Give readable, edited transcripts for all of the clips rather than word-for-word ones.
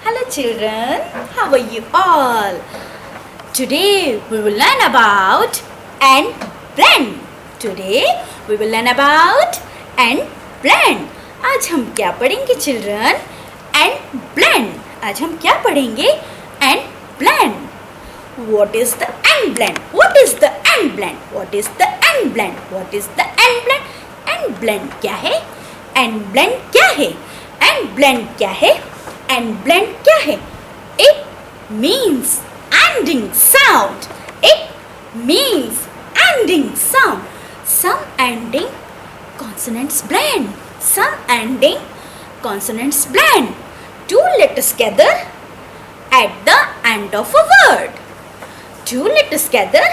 Hello children, how are you all? Today we will learn about and blend. Today we will learn about and blend. आज हम क्या पढ़ेंगे children? And blend. आज हम क्या पढ़ेंगे? And blend. What is the and blend? What is the and blend? What is the and blend? What is the and blend? And blend क्या है? And blend क्या है? And blend क्या है? And blend क्या है? It means ending sound. It means ending sound. Some ending consonants blend. Some ending consonants blend. Two letters together at the end of a word. Two letters together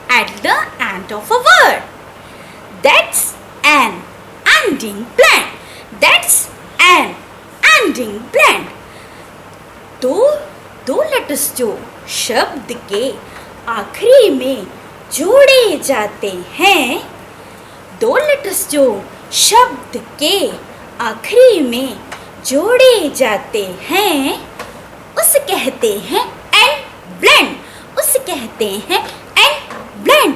at the end of a word. That's an ending blend. That's an ending blend. दो letters जो शब्द के आखिरी में जोड़े जाते हैं, दो लेटर्स जो शब्द के आखिरी में जोड़े जाते हैं, उसे कहते हैं एंड ब्लेंड. उसे कहते हैं एंड ब्लेंड.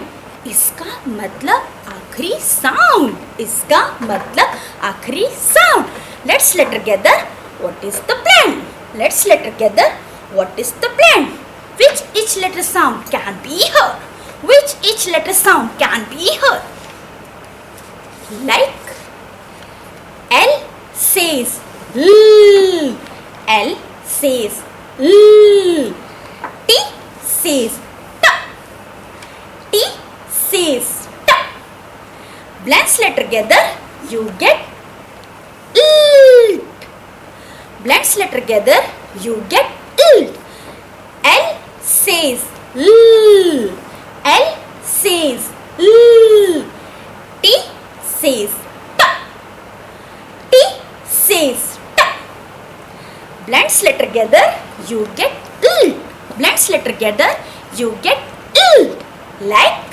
इसका मतलब आखिरी साउंड. इसका मतलब आखिरी sound. Let's let together what is the blend. Let's let together what is the blend. Which each letter sound can be heard? Which each letter sound can be heard? Like L says L. L says L. T says T. T says T. Blends let together you get L. Blends letter together you get L. L says L. L says L. T says T. T says T. Blends letter together you get L. Blends letter together you get L. Like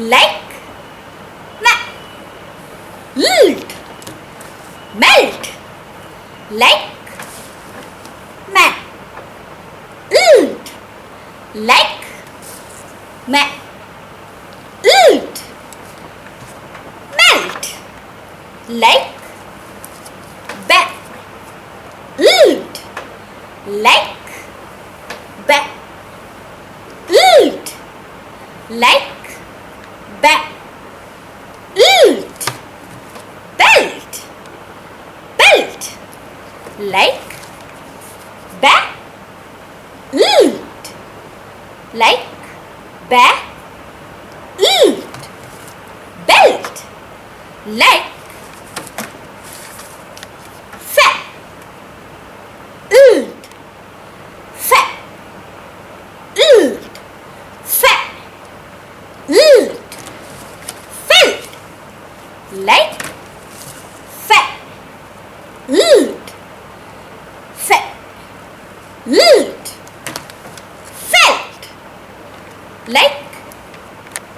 like lilt, melt, like lilt, like lilt, melt, like lilt, like lilt, like lilt, belt, belt, like lilt, like lilt, belt, like lilt, lilt, lilt, like lilt, lilt, felt, like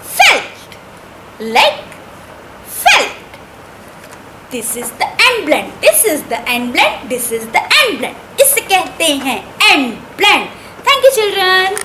felt, like felt. This is the end blend. This is the end blend. This is the end blend. इसे कहते हैं end blend. Thank you children.